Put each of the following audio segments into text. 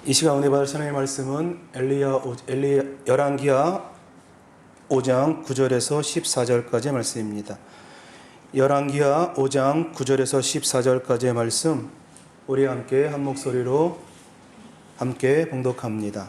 이 시간 은혜 받을 하나님의 말씀은 열왕기하 5장 9절에서 14절까지의 말씀입니다. 열왕기하 5장 9절에서 14절까지의 말씀, 우리 함께 한 목소리로 함께 봉독합니다.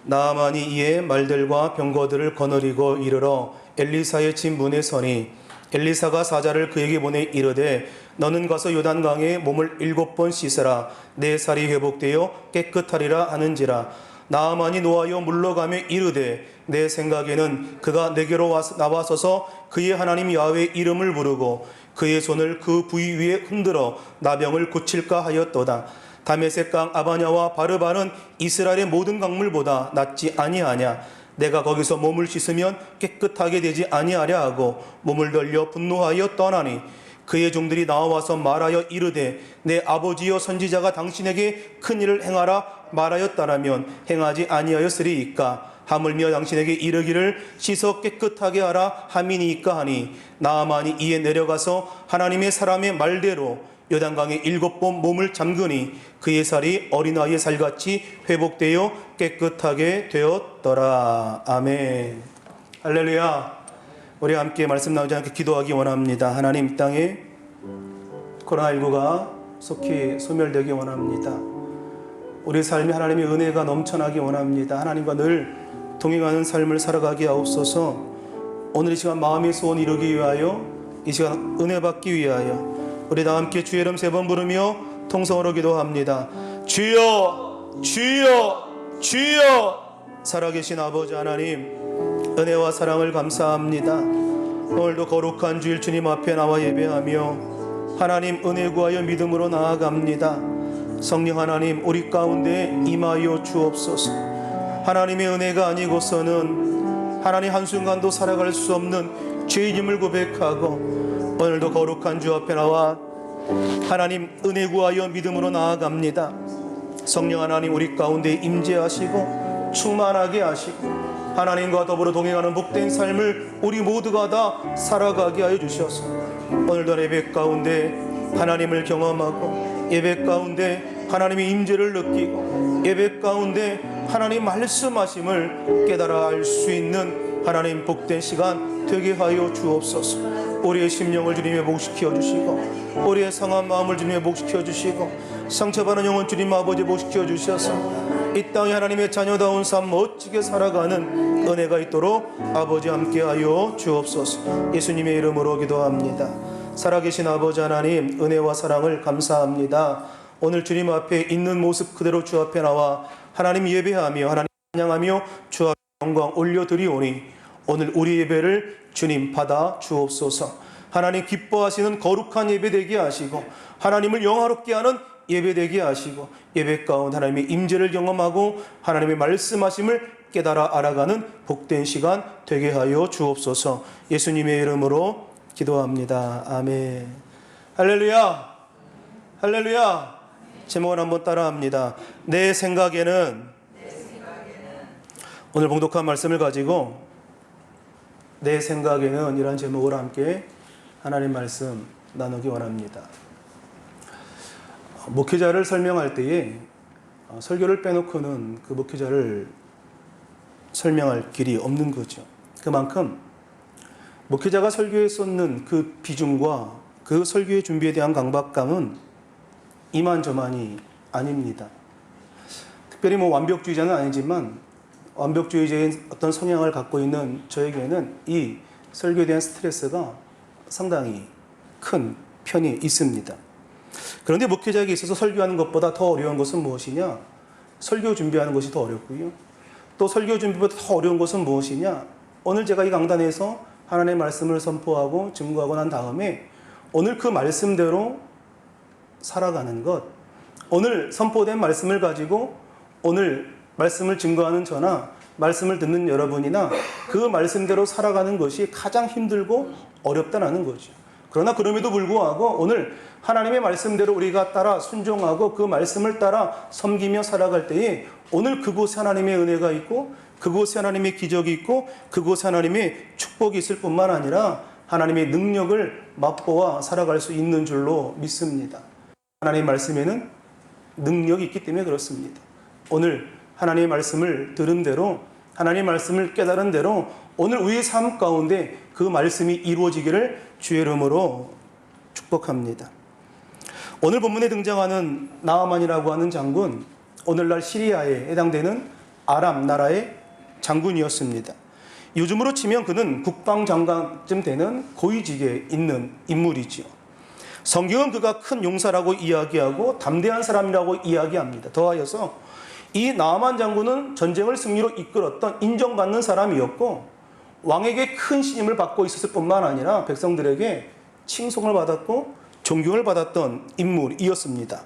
나아만이 이에 말들과 병거들을 거느리고 이르러 엘리사의 집 문에 서니 엘리사가 사자를 그에게 보내 이르되 너는 가서 요단강에 몸을 7번 씻으라 내 살이 회복되어 깨끗하리라 하는지라. 나아만이 노하여 물러가며 이르되 내 생각에는 그가 내게로 나와서서 그의 하나님 야훼 이름을 부르고 그의 손을 그 부위 위에 흔들어 나병을 고칠까 하였도다. 다메섹 강 아바냐와 바르바는 이스라엘의 모든 강물보다 낫지 아니하냐. 내가 거기서 몸을 씻으면 깨끗하게 되지 아니하랴 하고 몸을 돌려 분노하여 떠나니 그의 종들이 나와서 말하여 이르되 내 아버지여 선지자가 당신에게 큰 일을 행하라 말하였다라면 행하지 아니하였으리이까. 하물며 당신에게 이르기를 씻어 깨끗하게 하라 함이니이까 하니 나아만이 이에 내려가서 하나님의 사람의 말대로 요단강에 7번 몸을 잠그니 그의 살이 어린아이의 살같이 회복되어 깨끗하게 되었더라. 아멘. 할렐루야. 우리 함께 말씀 나오지 않게 기도하기 원합니다. 하나님, 이 땅에 코로나19가 속히 소멸되기 원합니다. 우리 삶이 하나님의 은혜가 넘쳐나기 원합니다. 하나님과 늘 동행하는 삶을 살아가게 하옵소서. 오늘 이 시간 마음의 소원 이루기 위하여, 이 시간 은혜 받기 위하여 우리 다 함께 주의 이름 3번 부르며 통성으로 기도합니다. 주여, 주여, 주여. 살아계신 아버지 하나님, 은혜와 사랑을 감사합니다. 오늘도 거룩한 주일 주님 앞에 나와 예배하며 하나님 은혜 구하여 믿음으로 나아갑니다. 성령 하나님, 우리 가운데 임하여 주옵소서. 하나님의 은혜가 아니고서는 하나님 한순간도 살아갈 수 없는 죄인임을 고백하고 오늘도 거룩한 주 앞에 나와 하나님 은혜 구하여 믿음으로 나아갑니다. 성령 하나님, 우리 가운데 임재하시고 충만하게 하시고 하나님과 더불어 동행하는 복된 삶을 우리 모두가 다 살아가게 하여 주셔서 오늘도 예배 가운데 하나님을 경험하고 예배 가운데 하나님의 임재를 느끼고 예배 가운데 하나님 말씀하심을 깨달아 알 수 있는 하나님 복된 시간 되게 하여 주옵소서. 우리의 심령을 주님 회복시켜 주시고 우리의 상한 마음을 주님 회복시켜 주시고 상처받은 영혼 주님 아버지 회복시켜 주셔서 이 땅에 하나님의 자녀다운 삶 멋지게 살아가는 은혜가 있도록 아버지 함께하여 주옵소서. 예수님의 이름으로 기도합니다. 살아계신 아버지 하나님, 은혜와 사랑을 감사합니다. 오늘 주님 앞에 있는 모습 그대로 주 앞에 나와 하나님 예배하며 하나님 찬양하며 주 앞에 영광 올려드리오니 오늘 우리 예배를 주님 받아 주옵소서. 하나님 기뻐하시는 거룩한 예배 되게 하시고 하나님을 영화롭게 하는 예배 되게 하시고 예배 가운데 하나님의 임재를 경험하고 하나님의 말씀하심을 깨달아 알아가는 복된 시간 되게 하여 주옵소서. 예수님의 이름으로 기도합니다. 아멘. 할렐루야. 할렐루야. 제목을 한번 따라합니다. 내 생각에는 오늘 봉독한 말씀을 가지고 내 생각에는 이런 제목을 함께 하나님 말씀 나누기 원합니다. 목회자를 설명할 때에 설교를 빼놓고는 그 목회자를 설명할 길이 없는 거죠. 그만큼 목회자가 설교에 쏟는 그 비중과 그 설교의 준비에 대한 강박감은 이만저만이 아닙니다. 특별히 완벽주의자는 아니지만 완벽주의자인 어떤 성향을 갖고 있는 저에게는 이 설교에 대한 스트레스가 상당히 큰 편이 있습니다. 그런데 목회자에게 있어서 설교하는 것보다 더 어려운 것은 무엇이냐? 설교 준비하는 것이 더 어렵고요. 또 설교 준비보다 더 어려운 것은 무엇이냐? 오늘 제가 이 강단에서 하나님의 말씀을 선포하고 증거하고 난 다음에 오늘 그 말씀대로 살아가는 것, 오늘 선포된 말씀을 가지고 오늘 말씀을 증거하는 저나 말씀을 듣는 여러분이나 그 말씀대로 살아가는 것이 가장 힘들고 어렵다는 거죠. 그러나 그럼에도 불구하고 오늘 하나님의 말씀대로 우리가 따라 순종하고 그 말씀을 따라 섬기며 살아갈 때에 오늘 그곳에 하나님의 은혜가 있고 그곳에 하나님의 기적이 있고 그곳에 하나님의 축복이 있을 뿐만 아니라 하나님의 능력을 맛보아 살아갈 수 있는 줄로 믿습니다. 하나님의 말씀에는 능력이 있기 때문에 그렇습니다. 오늘 하나님의 말씀을 들은 대로, 하나님의 말씀을 깨달은 대로 오늘 우리의 삶 가운데 그 말씀이 이루어지기를 주의 이름으로 축복합니다. 오늘 본문에 등장하는 나아만이라고 하는 장군, 오늘날 시리아에 해당되는 아람 나라의 장군이었습니다. 요즘으로 치면 그는 국방장관쯤 되는 고위직에 있는 인물이지요. 성경은 그가 큰 용사라고 이야기하고 담대한 사람이라고 이야기합니다. 더하여서 이 나아만 장군은 전쟁을 승리로 이끌었던 인정받는 사람이었고 왕에게 큰 신임을 받고 있었을 뿐만 아니라 백성들에게 칭송을 받았고 존경을 받았던 인물이었습니다.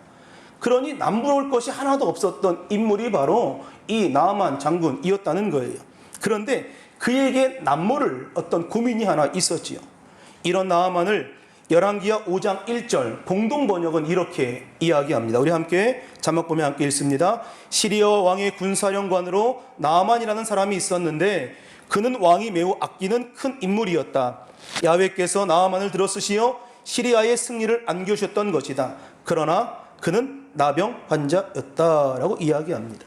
그러니 남부러울 것이 하나도 없었던 인물이 바로 이 나아만 장군이었다는 거예요. 그런데 그에게 남모를 어떤 고민이 하나 있었지요. 이런 나아만을 열왕기하 5장 1절 공동 번역은 이렇게 이야기합니다. 우리 함께 자막 보면 함께 읽습니다. 시리아 왕의 군사령관으로 나아만이라는 사람이 있었는데 그는 왕이 매우 아끼는 큰 인물이었다. 야훼께서 나아만을 들었으시어 시리아의 승리를 안겨주셨던 것이다. 그러나 그는 나병 환자였다라고 이야기합니다.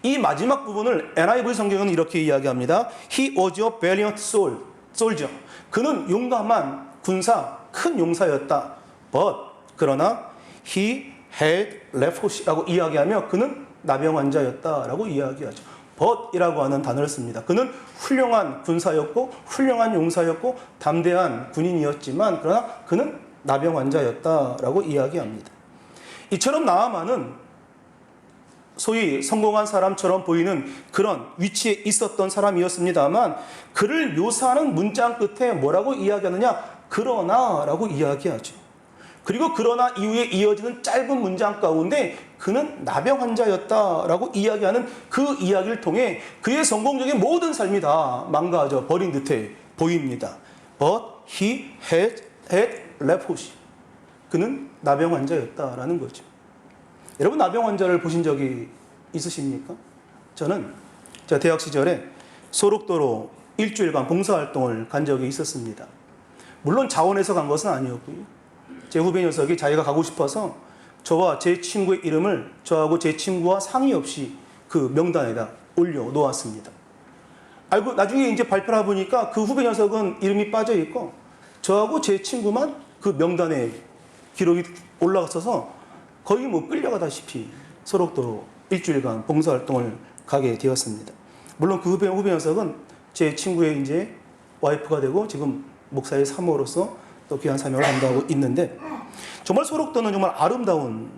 이 마지막 부분을 NIV 성경은 이렇게 이야기합니다. He was a valiant soldier. 그는 용감한 군사, 큰 용사였다. But 그러나 he had leprosy라고 이야기하며 그는 나병 환자였다라고 이야기하죠. but이라고 하는 단어를 씁니다. 그는 훌륭한 군사였고 훌륭한 용사였고 담대한 군인이었지만 그러나 그는 나병 환자였다라고 이야기합니다. 이처럼 나아만은 소위 성공한 사람처럼 보이는 그런 위치에 있었던 사람이었습니다만 그를 묘사하는 문장 끝에 뭐라고 이야기하느냐? 그러나라고 이야기하죠. 그리고 그러나 이후에 이어지는 짧은 문장 가운데 그는 나병 환자였다라고 이야기하는 그 이야기를 통해 그의 성공적인 모든 삶이 다 망가져 버린 듯해 보입니다. But he had leprosy. 그는 나병 환자였다라는 거죠. 여러분 나병 환자를 보신 적이 있으십니까? 저는 제가 대학 시절에 소록도로 일주일간 봉사활동을 간 적이 있었습니다. 물론 자원해서 간 것은 아니었고요. 제 후배 녀석이 자기가 가고 싶어서 저와 제 친구의 이름을 저하고 제 친구와 상의 없이 그 명단에다 올려 놓았습니다. 알고 나중에 이제 발표를 보니까 그 후배 녀석은 이름이 빠져 있고 저하고 제 친구만 그 명단에 기록이 올라갔어서 거의 뭐 끌려가다시피 소록도로 일주일간 봉사활동을 가게 되었습니다. 물론 그 후배 녀석은 제 친구의 이제 와이프가 되고 지금 목사의 사모로서 또 귀한 사명을 감당하고 있는데 정말 소록도는 정말 아름다운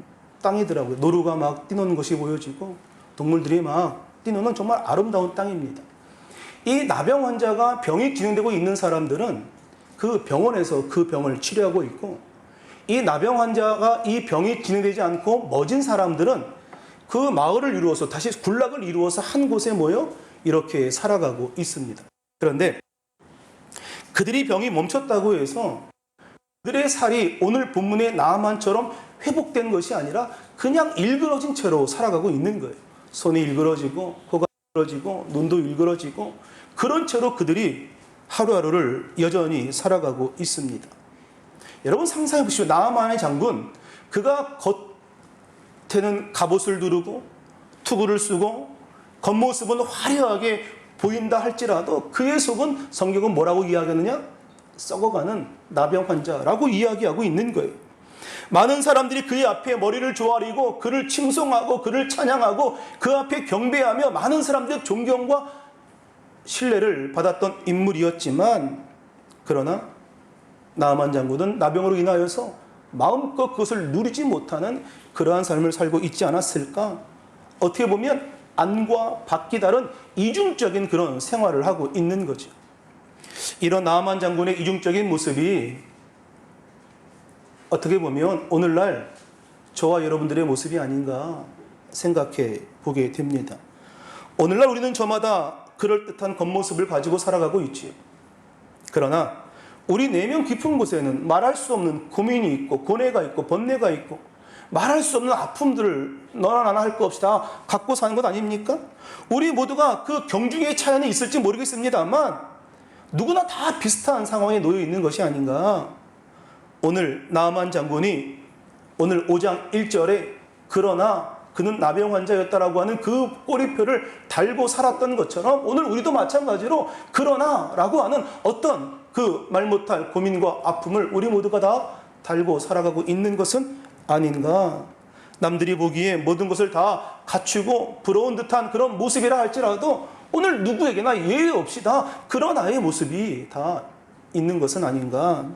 땅이더라고요. 노루가 막 뛰노는 것이 보여지고 동물들이 막 뛰노는 정말 아름다운 땅입니다. 이 나병 환자가 병이 진행되고 있는 사람들은 그 병원에서 그 병을 치료하고 있고 이 나병 환자가 이 병이 진행되지 않고 멎은 사람들은 그 마을을 이루어서 다시 군락을 이루어서 한 곳에 모여 이렇게 살아가고 있습니다. 그런데 그들이 병이 멈췄다고 해서 그들의 살이 오늘 본문의 나아만처럼 회복된 것이 아니라 그냥 일그러진 채로 살아가고 있는 거예요. 손이 일그러지고 코가 일그러지고 눈도 일그러지고 그런 채로 그들이 하루하루를 여전히 살아가고 있습니다. 여러분 상상해 보시오. 나아만의 장군, 그가 겉에는 갑옷을 두르고 투구를 쓰고 겉모습은 화려하게 보인다 할지라도 그의 속은 성경은 뭐라고 이야기하느냐? 썩어가는 나병 환자라고 이야기하고 있는 거예요. 많은 사람들이 그의 앞에 머리를 조아리고 그를 칭송하고 그를 찬양하고 그 앞에 경배하며 많은 사람들의 존경과 신뢰를 받았던 인물이었지만 그러나 나아만 장군은 나병으로 인하여서 마음껏 그것을 누리지 못하는 그러한 삶을 살고 있지 않았을까? 어떻게 보면 안과 밖이 다른 이중적인 그런 생활을 하고 있는 거죠. 이런 나아만 장군의 이중적인 모습이 어떻게 보면 오늘날 저와 여러분들의 모습이 아닌가 생각해 보게 됩니다. 오늘날 우리는 저마다 그럴듯한 겉모습을 가지고 살아가고 있지요. 그러나 우리 내면 깊은 곳에는 말할 수 없는 고민이 있고 고뇌가 있고 번뇌가 있고 말할 수 없는 아픔들을 너나 나나 할 것 없이 다 갖고 사는 것 아닙니까? 우리 모두가 그 경중의 차이는 있을지 모르겠습니다만 누구나 다 비슷한 상황에 놓여 있는 것이 아닌가. 오늘 나아만 장군이 오늘 5장 1절에 그러나 그는 나병 환자였다라고 하는 그 꼬리표를 달고 살았던 것처럼 오늘 우리도 마찬가지로 그러나라고 하는 어떤 그 말 못할 고민과 아픔을 우리 모두가 다 달고 살아가고 있는 것은 아닌가. 남들이 보기에 모든 것을 다 갖추고 부러운 듯한 그런 모습이라 할지라도 오늘 누구에게나 예외 없이 다 그러나의 모습이 다 있는 것은 아닌가.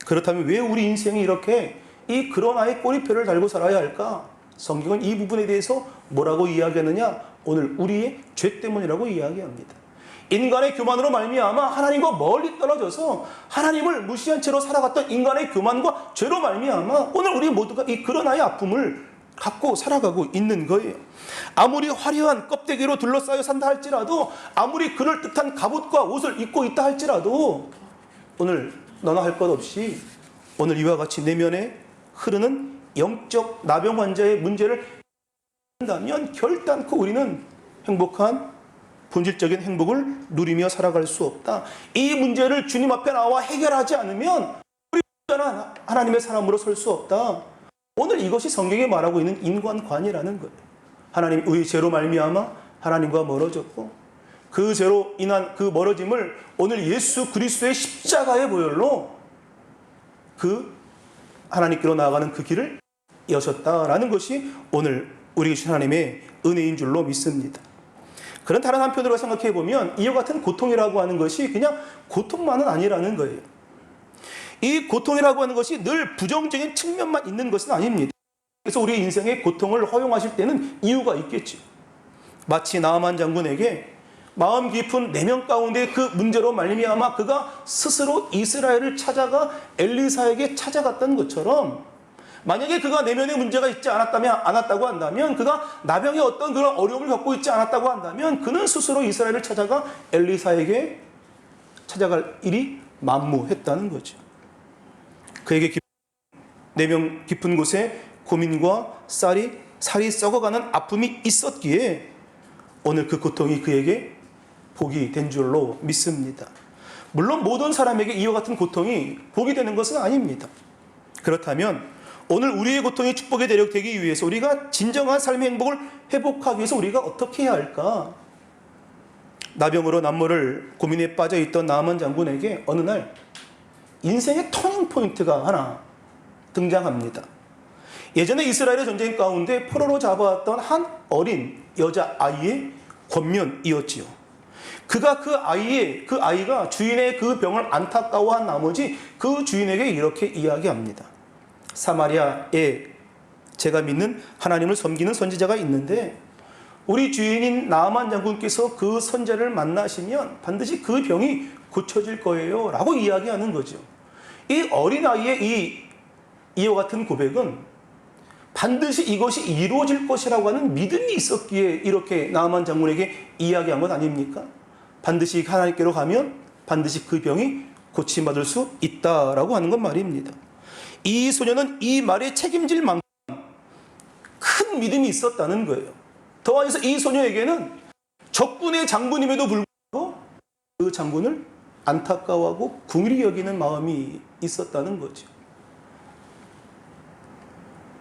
그렇다면 왜 우리 인생이 이렇게 이 그러나의 꼬리표를 달고 살아야 할까? 성경은 이 부분에 대해서 뭐라고 이야기하느냐? 오늘 우리의 죄 때문이라고 이야기합니다. 인간의 교만으로 말미암아 하나님과 멀리 떨어져서 하나님을 무시한 채로 살아갔던 인간의 교만과 죄로 말미암아 오늘 우리 모두가 이 그러나의 아픔을 갖고 살아가고 있는 거예요. 아무리 화려한 껍데기로 둘러싸여 산다 할지라도, 아무리 그럴듯한 갑옷과 옷을 입고 있다 할지라도 오늘 너나 할 것 없이 오늘 이와 같이 내면에 흐르는 영적 나병 환자의 문제를 한다면 결단코 우리는 행복한 본질적인 행복을 누리며 살아갈 수 없다. 이 문제를 주님 앞에 나와 해결하지 않으면 우리 하나님의 사람으로 설 수 없다. 오늘 이것이 성경이 말하고 있는 인간관이라는 거예요. 하나님의 죄로 말미암아 하나님과 멀어졌고 그 죄로 인한 그 멀어짐을 오늘 예수 그리스도의 십자가의 보혈로 그 하나님께로 나아가는 그 길을 여셨다라는 것이 오늘 우리 주신 하나님의 은혜인 줄로 믿습니다. 그런 다른 한편으로 생각해 보면 이와 같은 고통이라고 하는 것이 그냥 고통만은 아니라는 거예요. 이 고통이라고 하는 것이 늘 부정적인 측면만 있는 것은 아닙니다. 그래서 우리 인생의 고통을 허용하실 때는 이유가 있겠죠. 마치 나아만 장군에게 마음 깊은 내면 가운데 그 문제로 말미암아 그가 스스로 이스라엘을 찾아가 엘리사에게 찾아갔던 것처럼, 만약에 그가 내면에 문제가 있지 않았다고 한다면, 그가 나병의 어떤 그런 어려움을 겪고 있지 않았다고 한다면 그는 스스로 이스라엘을 찾아가 엘리사에게 찾아갈 일이 만무했다는 거죠. 그에게 내면 깊은 곳에 고민과 살이 썩어가는 아픔이 있었기에 오늘 그 고통이 그에게 복이 된 줄로 믿습니다. 물론 모든 사람에게 이와 같은 고통이 복이 되는 것은 아닙니다. 그렇다면 오늘 우리의 고통이 축복의 대력 되기 위해서 우리가 진정한 삶의 행복을 회복하기 위해서 우리가 어떻게 해야 할까? 나병으로 남모를 고민에 빠져 있던 나아만 장군에게 어느 날 인생의 터닝 포인트가 하나 등장합니다. 예전에 이스라엘의 전쟁 가운데 포로로 잡아왔던 한 어린 여자아이의 권면이었지요. 그가 그 아이가 주인의 그 병을 안타까워한 나머지 그 주인에게 이렇게 이야기합니다. 사마리아에 제가 믿는 하나님을 섬기는 선지자가 있는데 우리 주인인 나아만 장군께서 그 선지자를 만나시면 반드시 그 병이 고쳐질 거예요 라고 이야기하는 거죠. 이 어린아이의 이와 같은 고백은 반드시 이것이 이루어질 것이라고 하는 믿음이 있었기에 이렇게 나아만 장군에게 이야기한 것 아닙니까? 반드시 하나님께로 가면 반드시 그 병이 고침받을 수 있다라고 하는 건 말입니다. 이 소녀는 이 말에 책임질 만큼 큰 믿음이 있었다는 거예요. 더해서 이 소녀에게는 적군의 장군임에도 불구하고 그 장군을 안타까워하고 긍휼히 여기는 마음이 있었다는 거죠.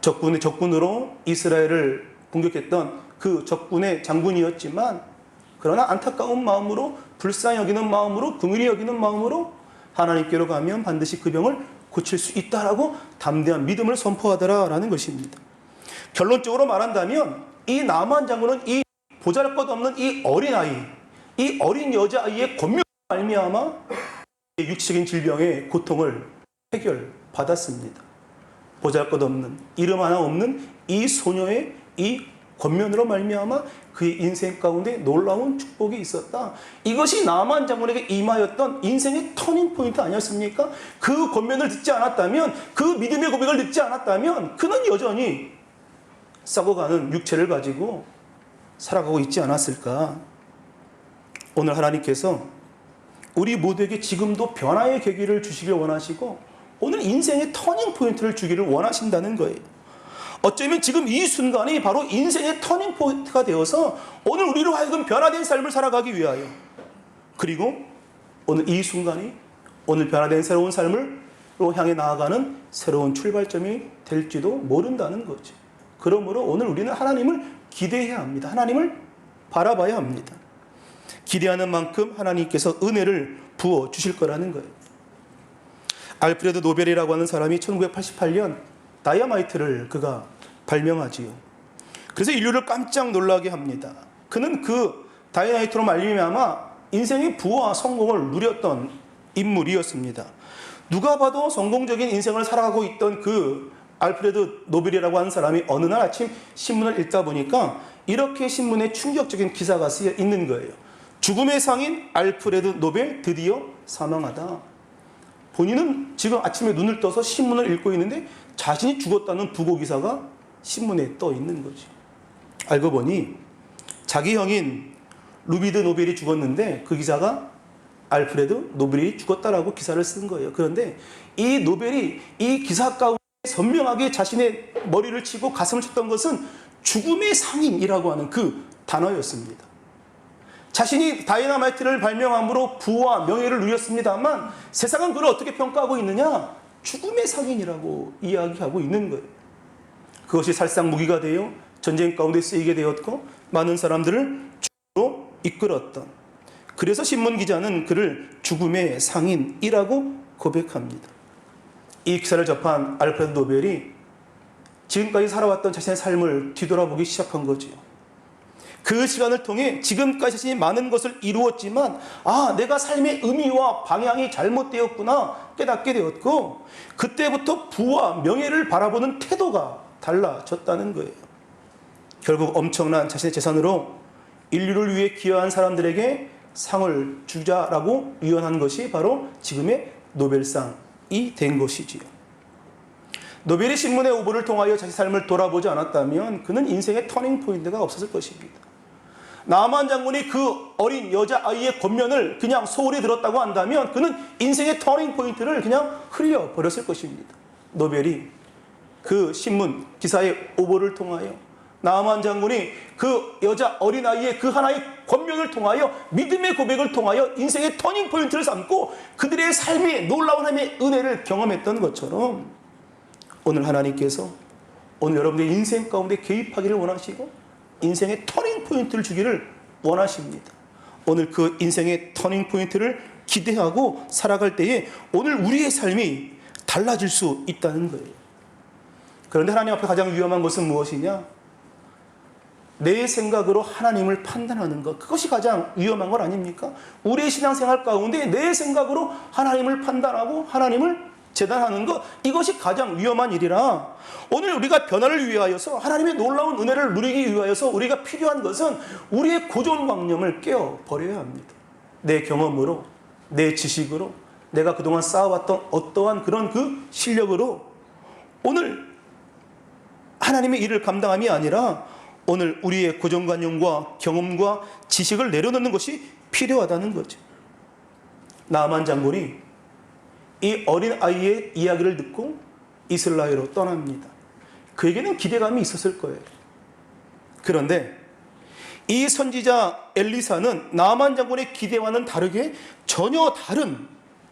적군으로 이스라엘을 공격했던 그 적군의 장군이었지만 그러나 안타까운 마음으로, 불쌍히 여기는 마음으로, 긍휼히 여기는 마음으로 하나님께로 가면 반드시 그 병을 고칠 수 있다라고 담대한 믿음을 선포하더라라는 것입니다. 결론적으로 말한다면 이 나아만 장군은 이 보잘것없는 이 어린 여자아이의 권면으로 말미암아 육체적인 질병의 고통을 해결받았습니다. 보잘것없는, 이름 하나 없는 이 소녀의 이 권면으로 말미암아 그의 인생 가운데 놀라운 축복이 있었다. 이것이 나아만 장군에게 임하였던 인생의 터닝 포인트 아니었습니까? 그 권면을 듣지 않았다면, 그 믿음의 고백을 듣지 않았다면 그는 여전히 썩어가는 육체를 가지고 살아가고 있지 않았을까? 오늘 하나님께서 우리 모두에게 지금도 변화의 계기를 주시길 원하시고 오늘 인생의 터닝 포인트를 주기를 원하신다는 거예요. 어쩌면 지금 이 순간이 바로 인생의 터닝 포인트가 되어서 오늘 우리로 하여금 변화된 삶을 살아가기 위하여, 그리고 오늘 이 순간이 오늘 변화된 새로운 삶으로 향해 나아가는 새로운 출발점이 될지도 모른다는 거죠. 그러므로 오늘 우리는 하나님을 기대해야 합니다. 하나님을 바라봐야 합니다. 기대하는 만큼 하나님께서 은혜를 부어 주실 거라는 거예요. 알프레드 노벨이라고 하는 사람이 1988년 다이아마이트를 그가 발명하지요. 그래서 인류를 깜짝 놀라게 합니다. 그는 그 다이아마이트로 말미암아 인생의 부와 성공을 누렸던 인물이었습니다. 누가 봐도 성공적인 인생을 살아가고 있던 그 알프레드 노벨이라고 하는 사람이 어느 날 아침 신문을 읽다 보니까 이렇게 신문에 충격적인 기사가 쓰여 있는 거예요. 죽음의 상인 알프레드 노벨 드디어 사망하다. 본인은 지금 아침에 눈을 떠서 신문을 읽고 있는데 자신이 죽었다는 부고 기사가 신문에 떠 있는 거지. 알고 보니 자기 형인 루비드 노벨이 죽었는데 그 기자가 알프레드 노벨이 죽었다라고 기사를 쓴 거예요. 그런데 이 노벨이 이 기사 가운데 선명하게 자신의 머리를 치고 가슴을 쳤던 것은 죽음의 상인이라고 하는 그 단어였습니다. 자신이 다이너마이트를 발명함으로 부와 명예를 누렸습니다만 세상은 그를 어떻게 평가하고 있느냐? 죽음의 상인이라고 이야기하고 있는 거예요. 그것이 살상 무기가 되어 전쟁 가운데 쓰이게 되었고 많은 사람들을 죽음으로 이끌었던, 그래서 신문 기자는 그를 죽음의 상인이라고 고백합니다. 이 기사를 접한 알프레드 노벨이 지금까지 살아왔던 자신의 삶을 뒤돌아보기 시작한 거죠. 그 시간을 통해 지금까지 자신이 많은 것을 이루었지만 내가 삶의 의미와 방향이 잘못되었구나 깨닫게 되었고, 그때부터 부와 명예를 바라보는 태도가 달라졌다는 거예요. 결국 엄청난 자신의 재산으로 인류를 위해 기여한 사람들에게 상을 주자라고 유언한 것이 바로 지금의 노벨상이 된 것이지요. 노벨이 신문의 오보를 통하여 자기 삶을 돌아보지 않았다면 그는 인생의 터닝 포인트가 없었을 것입니다. 나만 장군이 그 어린 여자아이의 권면을 그냥 소홀히 들었다고 한다면 그는 인생의 터닝 포인트를 그냥 흘려버렸을 것입니다. 노벨이 그 신문 기사의 오보를 통하여 나만 장군이 그 여자 어린아이의 그 하나의 권면을 통하여 믿음의 고백을 통하여 인생의 터닝 포인트를 삼고 그들의 삶이 놀라운 하나님의 은혜를 경험했던 것처럼 오늘 하나님께서 오늘 여러분의 인생 가운데 개입하기를 원하시고 인생의 터닝 포인트를 주기를 원하십니다. 오늘 그 인생의 터닝 포인트를 기대하고 살아갈 때에 오늘 우리의 삶이 달라질 수 있다는 거예요. 그런데 하나님 앞에 가장 위험한 것은 무엇이냐? 내 생각으로 하나님을 판단하는 것, 그것이 가장 위험한 것 아닙니까? 우리의 신앙생활 가운데 내 생각으로 하나님을 판단하고 하나님을 재단하는 것, 이것이 가장 위험한 일이라 오늘 우리가 변화를 위하여서 하나님의 놀라운 은혜를 누리기 위하여서 우리가 필요한 것은 우리의 고정관념을 깨어버려야 합니다. 내 경험으로, 내 지식으로, 내가 그동안 쌓아왔던 어떠한 그런 그 실력으로 오늘 하나님의 일을 감당함이 아니라 오늘 우리의 고정관념과 경험과 지식을 내려놓는 것이 필요하다는 거죠. 나만 장군이 이 어린 아이의 이야기를 듣고 이스라엘로 떠납니다. 그에게는 기대감이 있었을 거예요. 그런데 이 선지자 엘리사는 나만 장군의 기대와는 다르게 전혀 다른,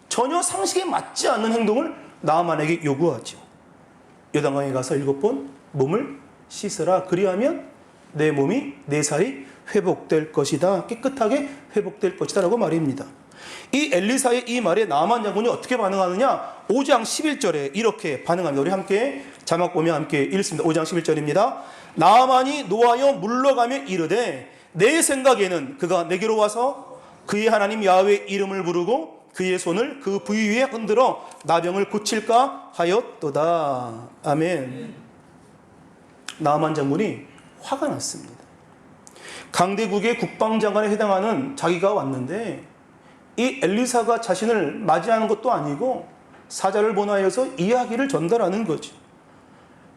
전혀 상식에 맞지 않는 행동을 나만에게 요구하죠. 요단강에 가서 7번 몸을 씻으라. 그리하면 내 몸이, 내 살이 회복될 것이다. 깨끗하게 회복될 것이다 라고 말입니다. 이 엘리사의 이 말에 나만 장군이 어떻게 반응하느냐? 5장 11절에 이렇게 반응합니다. 우리 함께 자막 보면 함께 읽습니다. 5장 11절입니다. 나만이 노하여 물러가며 이르되 내 생각에는 그가 내게로 와서 그의 하나님 야훼의 이름을 부르고 그의 손을 그 부위 위에 흔들어 나병을 고칠까 하였도다. 아멘. 나만 장군이 화가 났습니다. 강대국의 국방장관에 해당하는 자기가 왔는데 이 엘리사가 자신을 맞이하는 것도 아니고 사자를 보내어서 이야기를 전달하는 거죠.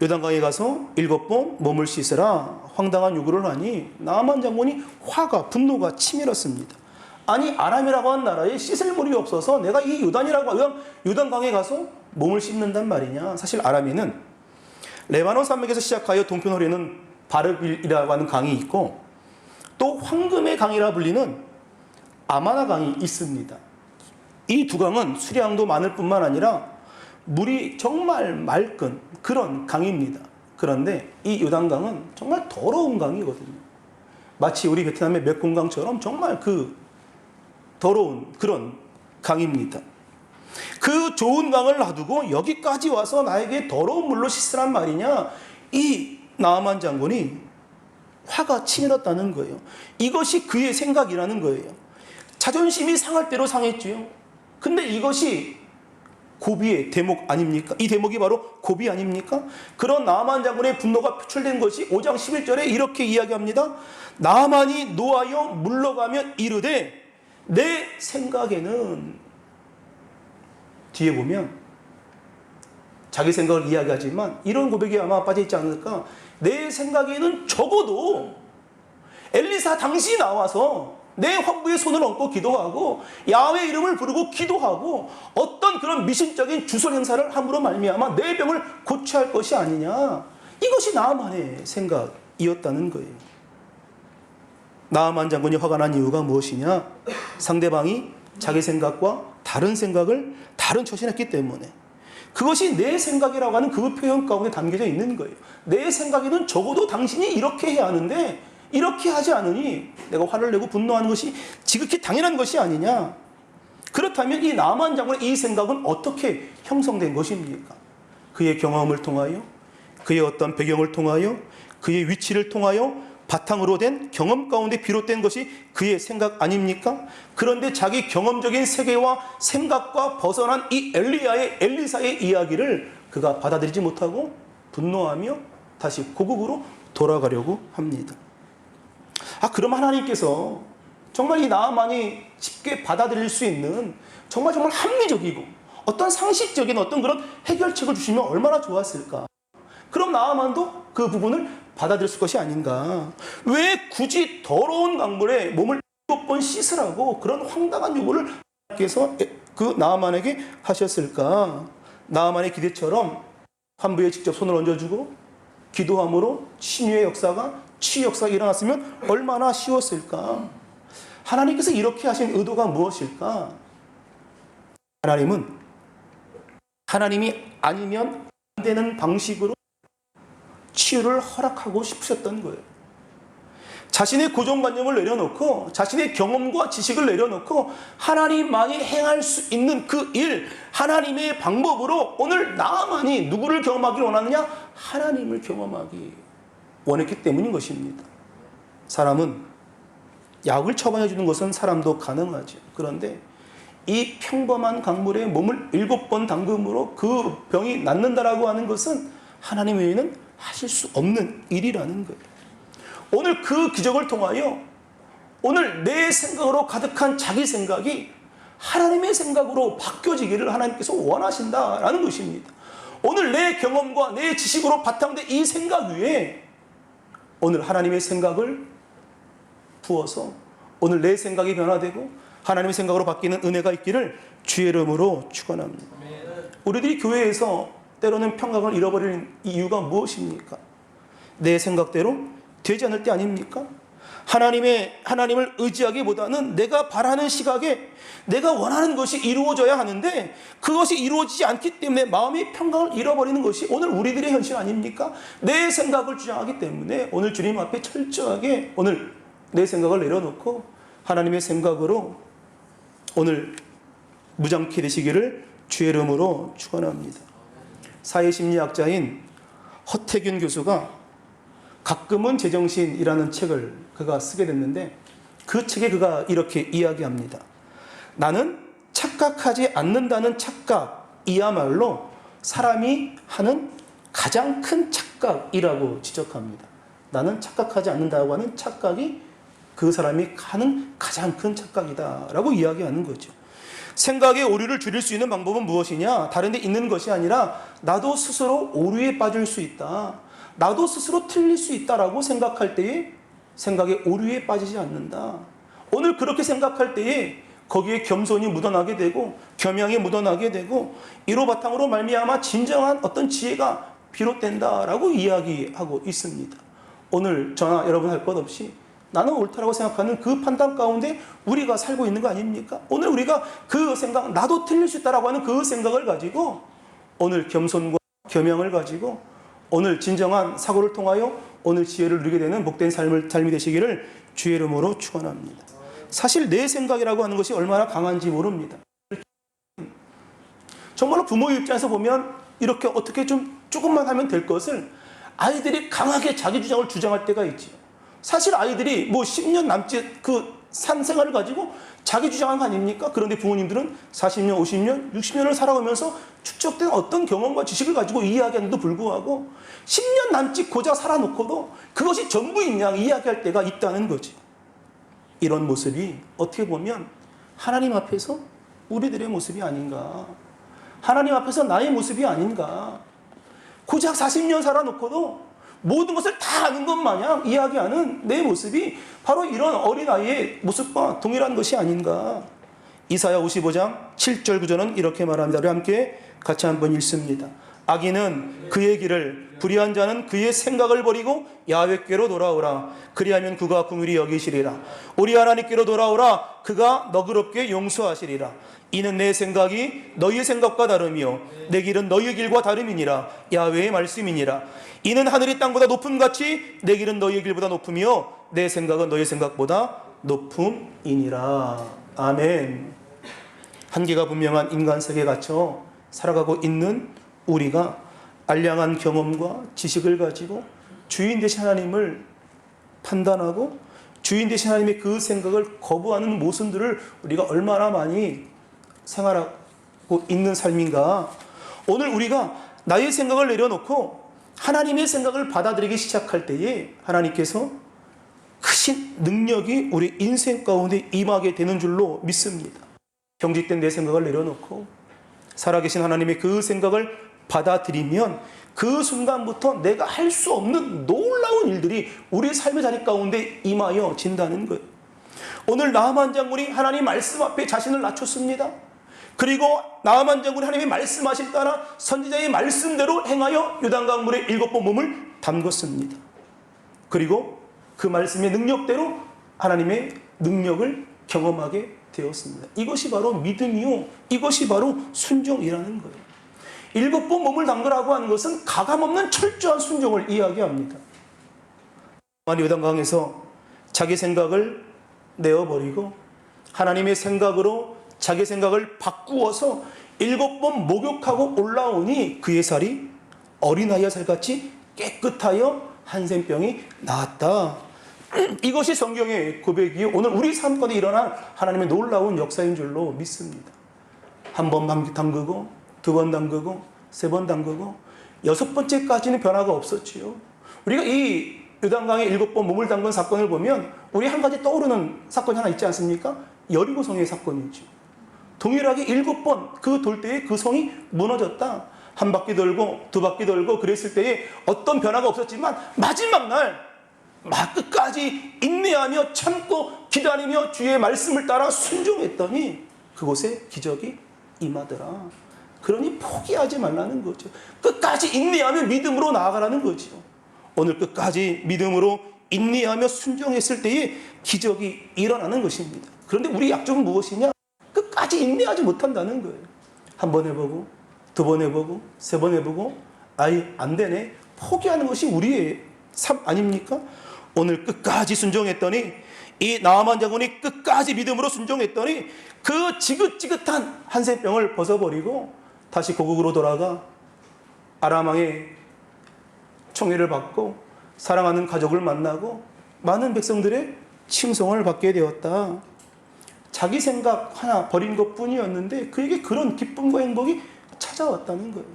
요단강에 가서 7번 몸을 씻으라 황당한 요구를 하니 나만 장군이 화가, 분노가 치밀었습니다. 아니 아람이라고 하는 나라에 씻을 물이 없어서 내가 이 요단강에 가서 몸을 씻는단 말이냐. 사실 아람이는 레바논 산맥에서 시작하여 동편 흐르는 바르빌이라고 하는 강이 있고 또 황금의 강이라 불리는 아마나 강이 있습니다. 이 두 강은 수량도 많을 뿐만 아니라 물이 정말 맑은 그런 강입니다. 그런데 이 요단강은 정말 더러운 강이거든요. 마치 우리 베트남의 메콩강처럼 정말 그 더러운 그런 강입니다. 그 좋은 강을 놔두고 여기까지 와서 나에게 더러운 물로 씻으란 말이냐? 이 나아만 장군이 화가 치밀었다는 거예요. 이것이 그의 생각이라는 거예요. 자존심이 상할 대로 상했지요. 근데 이것이 고비의 대목 아닙니까? 이 대목이 바로 고비 아닙니까? 그런 나아만 장군의 분노가 표출된 것이 5장 11절에 이렇게 이야기합니다. 나아만이 노하여 물러가면 이르되 내 생각에는, 뒤에 보면 자기 생각을 이야기하지만 이런 고백이 아마 빠져있지 않을까. 내 생각에는 적어도 엘리사 당시 나와서 내 환부의 손을 얹고 기도하고 야훼 이름을 부르고 기도하고 어떤 그런 미신적인 주술 행사를 함으로 말미암아 내 병을 고쳐야 할 것이 아니냐. 이것이 나아만의 생각이었다는 거예요. 나아만 장군이 화가 난 이유가 무엇이냐? 상대방이 자기 생각과 다른 생각을 다른 처신했기 때문에. 그것이 내 생각이라고 하는 그 표현 가운데 담겨져 있는 거예요. 내 생각에는 적어도 당신이 이렇게 해야 하는데 이렇게 하지 않으니 내가 화를 내고 분노하는 것이 지극히 당연한 것이 아니냐. 그렇다면 이 나아만 장군의 이 생각은 어떻게 형성된 것입니까? 그의 경험을 통하여, 그의 어떤 배경을 통하여, 그의 위치를 통하여 바탕으로 된 경험 가운데 비롯된 것이 그의 생각 아닙니까? 그런데 자기 경험적인 세계와 생각과 벗어난 이 엘리사의 이야기를 그가 받아들이지 못하고 분노하며 다시 고국으로 돌아가려고 합니다. 그럼 하나님께서 정말 이 나아만이 쉽게 받아들일 수 있는 정말 합리적이고 어떤 상식적인 어떤 그런 해결책을 주시면 얼마나 좋았을까? 그럼 나아만도 그 부분을 받아들였을 것이 아닌가. 왜 굳이 더러운 강물에 몸을 7번 씻으라고 그런 황당한 요구를 하나님께서 그 나아만에게 하셨을까? 나아만의 기대처럼 환부에 직접 손을 얹어주고 기도함으로 치유의 역사가 일어났으면 얼마나 쉬웠을까? 하나님께서 이렇게 하신 의도가 무엇일까? 하나님이 아니면 안 되는 방식으로 치유를 허락하고 싶으셨던 거예요. 자신의 고정관념을 내려놓고 자신의 경험과 지식을 내려놓고 하나님만이 행할 수 있는 그 일, 하나님의 방법으로 오늘 나아만이 누구를 경험하기를 원하느냐? 하나님을 경험하기 원했기 때문인 것입니다. 사람은 약을 처방해 주는 것은 사람도 가능하죠. 그런데 이 평범한 강물에 몸을 7번 담금으로 그 병이 낫는다라고 하는 것은 하나님 외에는 하실 수 없는 일이라는 거예요. 오늘 그 기적을 통하여 오늘 내 생각으로 가득한 자기 생각이 하나님의 생각으로 바뀌어지기를 하나님께서 원하신다라는 것입니다. 오늘 내 경험과 내 지식으로 바탕된 이 생각 위에 오늘 하나님의 생각을 부어서 오늘 내 생각이 변화되고 하나님의 생각으로 바뀌는 은혜가 있기를 주의 이름으로 축원합니다. 우리들이 교회에서 때로는 평강을 잃어버리는 이유가 무엇입니까? 내 생각대로 되지 않을 때 아닙니까? 하나님을 의지하기보다는 내가 바라는 시각에 내가 원하는 것이 이루어져야 하는데 그것이 이루어지지 않기 때문에 마음이 평강을 잃어버리는 것이 오늘 우리들의 현실 아닙니까? 내 생각을 주장하기 때문에 오늘 주님 앞에 철저하게 오늘 내 생각을 내려놓고 하나님의 생각으로 오늘 무장케 되시기를 주의 이름으로 축원합니다. 사회심리학자인 허태균 교수가 가끔은 제정신이라는 책을 그가 쓰게 됐는데 그 책에 그가 이렇게 이야기합니다. 나는 착각하지 않는다는 착각이야말로 사람이 하는 가장 큰 착각이라고 지적합니다. 나는 착각하지 않는다고 하는 착각이 그 사람이 하는 가장 큰 착각이다라고 이야기하는 거죠. 생각의 오류를 줄일 수 있는 방법은 무엇이냐? 다른 데 있는 것이 아니라 나도 스스로 오류에 빠질 수 있다. 나도 스스로 틀릴 수 있다라고 생각할 때에 생각의 오류에 빠지지 않는다. 오늘 그렇게 생각할 때에 거기에 겸손이 묻어나게 되고 겸양이 묻어나게 되고 이로 바탕으로 말미암아 진정한 어떤 지혜가 비롯된다라고 이야기하고 있습니다. 오늘 저나 여러분 할 것 없이 나는 옳다라고 생각하는 그 판단 가운데 우리가 살고 있는 거 아닙니까? 오늘 우리가 그 생각, 나도 틀릴 수 있다라고 하는 그 생각을 가지고 오늘 겸손과 겸양을 가지고 오늘 진정한 사고를 통하여 오늘 지혜를 누리게 되는 복된 삶이 되시기를 주의 이름으로 축원합니다. 사실 내 생각이라고 하는 것이 얼마나 강한지 모릅니다. 정말로 부모의 입장에서 보면 이렇게 어떻게 좀 조금만 하면 될 것을 아이들이 강하게 자기 주장을 주장할 때가 있지요. 사실 아이들이 뭐 10년 남짓 그 산 생활을 가지고 자기 주장한 거 아닙니까? 그런데 부모님들은 40년, 50년, 60년을 살아오면서 축적된 어떤 경험과 지식을 가지고 이야기하는데도 불구하고 10년 남짓 고작 살아놓고도 그것이 전부인 양 이야기할 때가 있다는 거지. 이런 모습이 어떻게 보면 하나님 앞에서 우리들의 모습이 아닌가. 하나님 앞에서 나의 모습이 아닌가. 고작 40년 살아놓고도 모든 것을 다 아는 것 마냥 이야기하는 내 모습이 바로 이런 어린아이의 모습과 동일한 것이 아닌가. 이사야 55장 7절 9절은 이렇게 말합니다. 우리 함께 같이 한번 읽습니다. 악인은 그의 길을, 불의한 자는 그의 생각을 버리고 야훼께로 돌아오라. 그리하면 그가 긍휼히 여기시리라. 우리 하나님께로 돌아오라. 그가 너그럽게 용서하시리라. 이는 내 생각이 너희의 생각과 다르며 내 길은 너희의 길과 다름이니라. 야훼의 말씀이니라. 이는 하늘이 땅보다 높음 같이 내 길은 너희의 길보다 높으며 내 생각은 너희의 생각보다 높음이니라. 아멘. 한계가 분명한 인간 세계에 갇혀 살아가고 있는 우리가 알량한 경험과 지식을 가지고 주인 되신 하나님을 판단하고 주인 되신 하나님의 그 생각을 거부하는 모습들을 우리가 얼마나 많이 생활하고 있는 삶인가. 오늘 우리가 나의 생각을 내려놓고 하나님의 생각을 받아들이기 시작할 때에 하나님께서 크신 능력이 우리 인생 가운데 임하게 되는 줄로 믿습니다. 경직된 내 생각을 내려놓고 살아계신 하나님의 그 생각을 받아들이면 그 순간부터 내가 할 수 없는 놀라운 일들이 우리의 삶의 자리 가운데 임하여 진다는 거예요. 오늘 나하만 장군이 하나님 말씀 앞에 자신을 낮췄습니다. 그리고 나하만 장군이 하나님의 말씀하신 따라 선지자의 말씀대로 행하여 요단강물에 7번 몸을 담궜습니다. 그리고 그 말씀의 능력대로 하나님의 능력을 경험하게 되었습니다. 이것이 바로 믿음이요, 이것이 바로 순종이라는 거예요. 7번 몸을 담그라고 하는 것은 가감없는 철저한 순종을 이야기합니다. 요단강에서 자기 생각을 내어버리고 하나님의 생각으로 자기 생각을 바꾸어서 7번 목욕하고 올라오니 그의 살이 어린아이의 살같이 깨끗하여 한센병이 나았다. 이것이 성경의 고백이요, 오늘 우리 삶 가운데 일어난 하나님의 놀라운 역사인 줄로 믿습니다. 한 번 담그고, 2번 담그고, 3번 담그고, 6번째까지는 변화가 없었지요. 우리가 이 요단강에 7번 몸을 담근 사건을 보면 우리 한 가지 떠오르는 사건이 하나 있지 않습니까? 여리고성의 사건이죠. 동일하게 7번 그 돌 때에 그 성이 무너졌다. 한 바퀴 돌고 2바퀴 돌고 그랬을 때에 어떤 변화가 없었지만 마지막 날 끝까지 인내하며 참고 기다리며 주의 말씀을 따라 순종했더니 그곳에 기적이 임하더라. 그러니 포기하지 말라는 거죠. 끝까지 인내하며 믿음으로 나아가라는 거죠. 오늘 끝까지 믿음으로 인내하며 순종했을 때에 기적이 일어나는 것입니다. 그런데 우리 약점은 무엇이냐? 끝까지 인내하지 못한다는 거예요. 한 번 해보고 2번 해보고 3번 해보고 아이 안 되네, 포기하는 것이 우리의 삶 아닙니까? 오늘 끝까지 순종했더니 이 나하만 장군이 끝까지 믿음으로 순종했더니 그 지긋지긋한 한센병을 벗어버리고 다시 고국으로 돌아가 아람 왕의 총애를 받고 사랑하는 가족을 만나고 많은 백성들의 칭송을 받게 되었다. 자기 생각 하나 버린 것뿐이었는데 그에게 그런 기쁨과 행복이 찾아왔다는 거예요.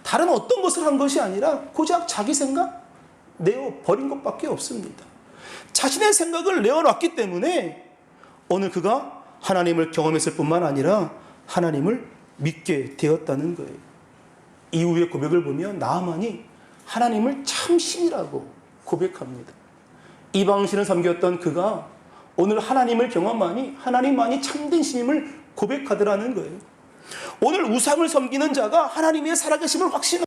다른 어떤 것을 한 것이 아니라 고작 자기 생각 내어 버린 것밖에 없습니다. 자신의 생각을 내어놨기 때문에 오늘 그가 하나님을 경험했을 뿐만 아니라 하나님을 믿게 되었다는 거예요. 이후의 고백을 보면 나하만이 하나님을 참 신이라고 고백합니다. 이방신을 섬겼던 그가 오늘 하나님을 경험하니 하나님만이 참된 신임을 고백하더라는 거예요. 오늘 우상을 섬기는 자가 하나님의 살아계심을 확신하고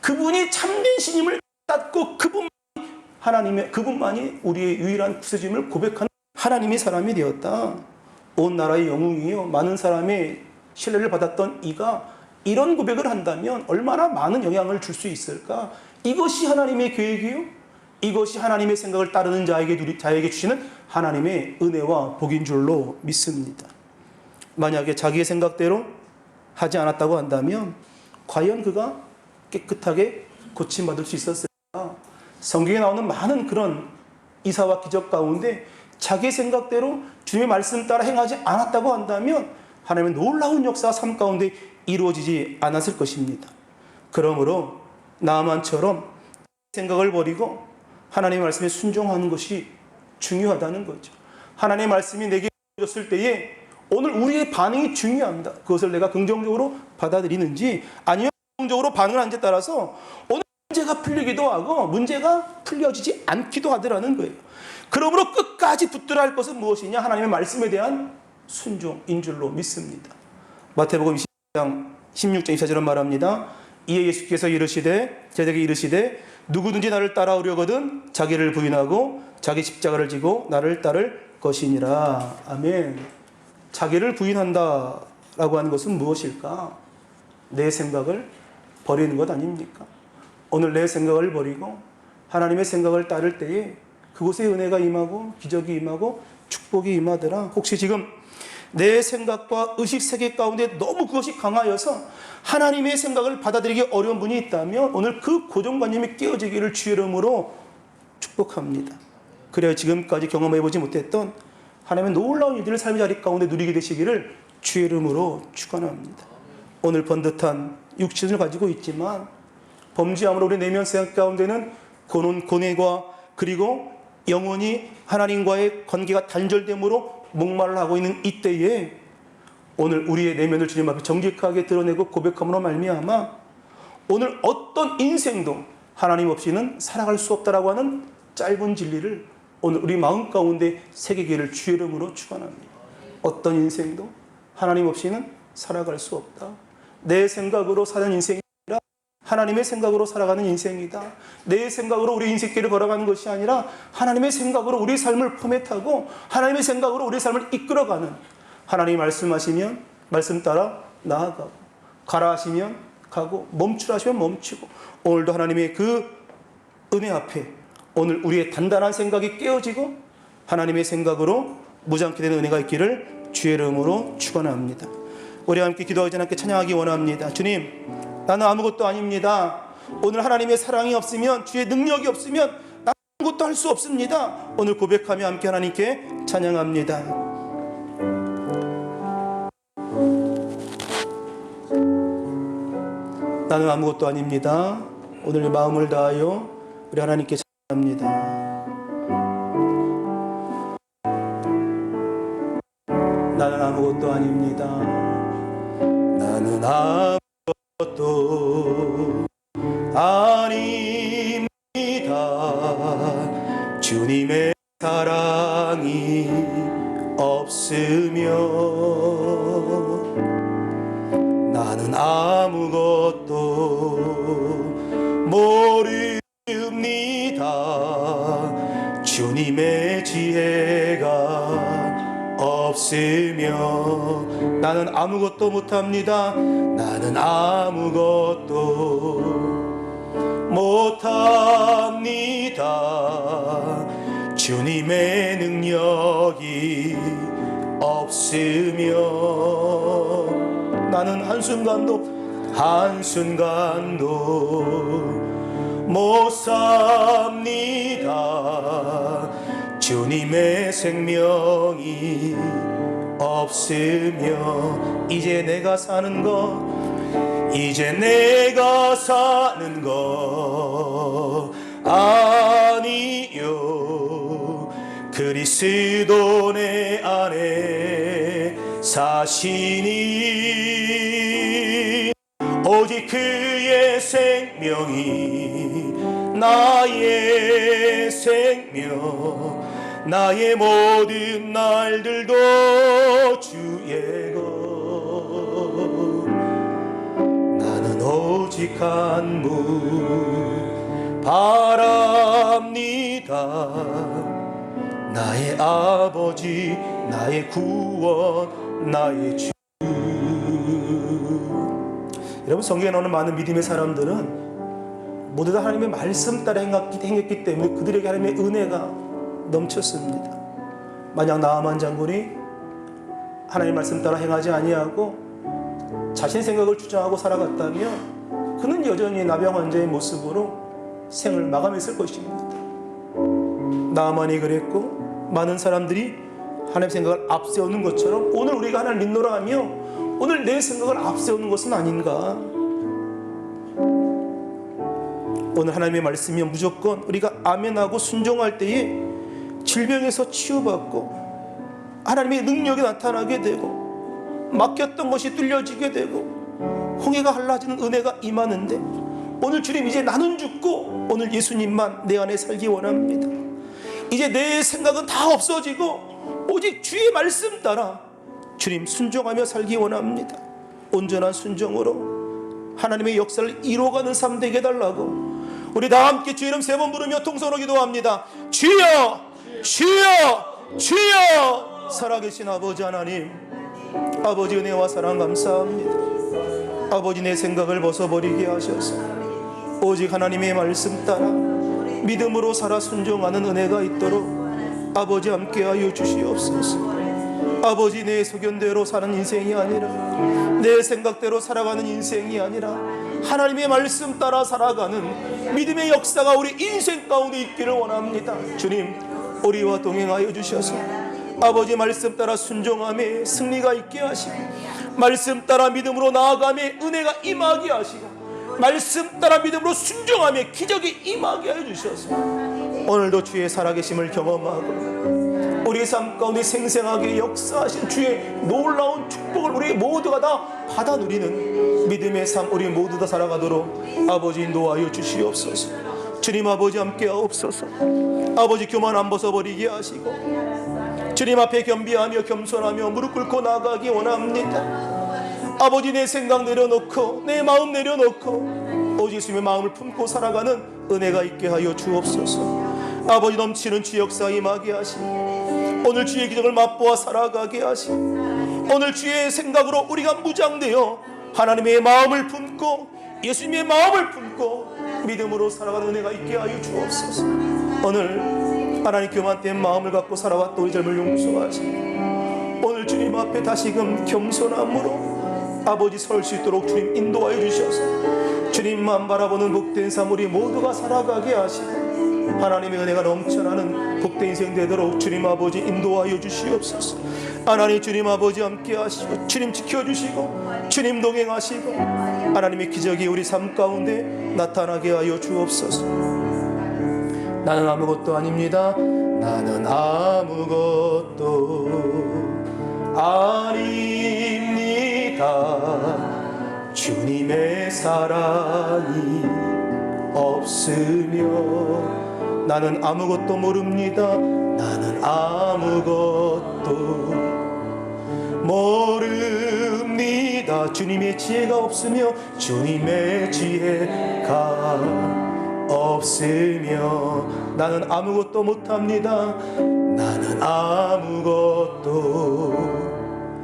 그분이 참된 신임을 닫고 그분만이 우리의 유일한 구세주임을 고백하는 하나님의 사람이 되었다. 온 나라의 영웅이요 많은 사람의 신뢰를 받았던 이가 이런 고백을 한다면 얼마나 많은 영향을 줄 수 있을까? 이것이 하나님의 계획이요, 이것이 하나님의 생각을 따르는 자에게 주시는 하나님의 은혜와 복인 줄로 믿습니다. 만약에 자기의 생각대로 하지 않았다고 한다면 과연 그가 깨끗하게 고침받을 수 있었을까? 성경에 나오는 많은 그런 이사와 기적 가운데 자기의 생각대로 주님의 말씀 따라 행하지 않았다고 한다면 하나님의 놀라운 역사가 삶 가운데 이루어지지 않았을 것입니다. 그러므로 나아만처럼 생각을 버리고 하나님의 말씀에 순종하는 것이 중요하다는 거죠. 하나님의 말씀이 내게 주어졌을 때에 오늘 우리의 반응이 중요합니다. 그것을 내가 긍정적으로 받아들이는지 아니면 긍정적으로 반응을 하는지에 따라서 오늘 문제가 풀리기도 하고 문제가 풀려지지 않기도 하더라는 거예요. 그러므로 끝까지 붙들어야 할 것은 무엇이냐? 하나님의 말씀에 대한 순종인 줄로 믿습니다. 마태복음 20장 16절 24절은 말합니다. 이에 예수께서 이르시되 제자에게 이르시되 누구든지 나를 따라오려거든 자기를 부인하고 자기 십자가를 지고 나를 따를 것이니라. 아멘. 자기를 부인한다라고 하는 것은 무엇일까? 내 생각을 버리는 것 아닙니까? 오늘 내 생각을 버리고 하나님의 생각을 따를 때에 그곳에 은혜가 임하고 기적이 임하고 축복이 임하더라. 혹시 지금 내 생각과 의식 세계 가운데 너무 그것이 강하여서 하나님의 생각을 받아들이기 어려운 분이 있다면 오늘 그 고정관념이 깨어지기를 주의 이름으로 축복합니다. 그래야 지금까지 경험해보지 못했던 하나님의 놀라운 일들을 삶의 자리 가운데 누리게 되시기를 주의 이름으로 축원합니다. 오늘 번듯한 육신을 가지고 있지만 범죄함으로 우리 내면 생각 가운데는 고뇌와 그리고 영원히 하나님과의 관계가 단절됨으로 목말라 하고 있는 이때에 오늘 우리의 내면을 주님 앞에 정직하게 드러내고 고백함으로 말미암아 오늘 어떤 인생도 하나님 없이는 살아갈 수 없다라고 하는 짧은 진리를 오늘 우리 마음 가운데 새기기를 주의 이름으로 축원합니다. 어떤 인생도 하나님 없이는 살아갈 수 없다. 내 생각으로 사는 인생이 아니라 하나님의 생각으로 살아가는 인생이다. 내 생각으로 우리 인생길을 걸어가는 것이 아니라 하나님의 생각으로 우리 삶을 포맷하고 하나님의 생각으로 우리 삶을 이끌어가는, 하나님이 말씀하시면 말씀 따라 나아가고 가라 하시면 가고 멈추라 하시면 멈추고 오늘도 하나님의 그 은혜 앞에 오늘 우리의 단단한 생각이 깨어지고 하나님의 생각으로 무장케 되는 은혜가 있기를 주의 이름으로 축원합니다. 우리 함께 기도하지 않게 찬양하기 원합니다. 주님, 나는 아무것도 아닙니다. 오늘 하나님의 사랑이 없으면, 주의 능력이 없으면 나는 아무것도 할 수 없습니다. 오늘 고백하며 함께 하나님께 찬양합니다. 나는 아무것도 아닙니다. 오늘 마음을 다하여 우리 하나님께 찬양합니다. 나는 아무것도 아닙니다. 나는 아무것도 아닙니다. 주님의 사랑이 없으면 나는 아무것도 모릅니다. 주님의 지혜가 없으면 나는 아무것도 못합니다. 나는 아무것도 못합니다. 주님의 능력이 없으면 나는 한순간도 못 삽니다. 주님의 생명이 없으며 이제 내가 사는 거 아니요 그리스도 내 안에 사시니 오직 그의 생명이 나의 생명 나의 모든 날들도 주의 것 나는 오직 한 분 바랍니다. 나의 아버지 나의 구원 나의 주. 여러분 성경에 나오는 많은 믿음의 사람들은 모두 다 하나님의 말씀 따라 행했기 때문에 그들에게 하나님의 은혜가 넘쳤습니다. 만약 나아만 장군이 하나님의 말씀 따라 행하지 아니하고 자신의 생각을 주장하고 살아갔다면 그는 여전히 나병 환자의 모습으로 생을 마감했을 것입니다. 나아만이 그랬고 많은 사람들이 하나님의 생각을 앞세우는 것처럼 오늘 우리가 하나님을 믿노라 하며 오늘 내 생각을 앞세우는 것은 아닌가. 오늘 하나님의 말씀이 무조건 우리가 아멘하고 순종할 때에 질병에서 치유받고 하나님의 능력이 나타나게 되고 막혔던 것이 뚫려지게 되고 홍해가 갈라지는 은혜가 임하는데 오늘 주님 이제 나는 죽고 오늘 예수님만 내 안에 살기 원합니다. 이제 내 생각은 다 없어지고 오직 주의 말씀 따라 주님 순종하며 살기 원합니다. 온전한 순종으로 하나님의 역사를 이루어가는 삶 되게 해달라고 우리 다 함께 주의 이름 3번 부르며 통성으로 기도합니다. 주여 주여 주여. 살아계신 아버지 하나님, 아버지 은혜와 사랑 감사합니다. 아버지 내 생각을 벗어버리게 하셔서 오직 하나님의 말씀 따라 믿음으로 살아 순종하는 은혜가 있도록 아버지 함께하여 주시옵소서. 아버지 내 소견대로 사는 인생이 아니라 내 생각대로 살아가는 인생이 아니라 하나님의 말씀 따라 살아가는 믿음의 역사가 우리 인생 가운데 있기를 원합니다. 주님 우리와 동행하여 주셔서 아버지 말씀 따라 순종함에 승리가 있게 하시고 말씀 따라 믿음으로 나아감에 은혜가 임하게 하시고 말씀 따라 믿음으로 순종함에 기적이 임하게 하여 주셔서 오늘도 주의 살아계심을 경험하고 우리의 삶 가운데 생생하게 역사하신 주의 놀라운 축복을 우리 모두가 다 받아 누리는 믿음의 삶 우리 모두 다 살아가도록 아버지 인도하여 주시옵소서. 주님 아버지 함께 하옵소서. 아버지 교만 안 벗어버리게 하시고 주님 앞에 겸비하며 겸손하며 무릎 꿇고 나아가기 원합니다. 아버지 내 생각 내려놓고 내 마음 내려놓고 오직 예수님의 마음을 품고 살아가는 은혜가 있게 하여 주옵소서. 아버지 넘치는 주의 역사 임하게 하시고 오늘 주의 기적을 맛보아 살아가게 하시고 오늘 주의 생각으로 우리가 무장되어 하나님의 마음을 품고 예수님의 마음을 품고 믿음으로 살아가는 은혜가 있게 하여 주옵소서. 오늘 하나님 교만된 마음을 갖고 살아왔던 우리 젊을 용서하시고 오늘 주님 앞에 다시금 겸손함으로 아버지 설 수 있도록 주님 인도하여 주셔서 주님만 바라보는 복된 삶 우리 모두가 살아가게 하시고 하나님의 은혜가 넘쳐나는 복된 인생 되도록 주님 아버지 인도하여 주시옵소서. 하나님 주님 아버지 함께 하시고 주님 지켜주시고 주님 동행하시고 하나님의 기적이 우리 삶 가운데 나타나게 하여 주옵소서. 나는 아무것도 아닙니다. 나는 아무것도 아닙니다. 주님의 사랑이 없으며 나는 아무것도 모릅니다. 나는 아무것도 모릅니다. 주님의 지혜가 없으며 주님의 지혜가 없으며 나는 아무것도 못합니다. 나는 아무것도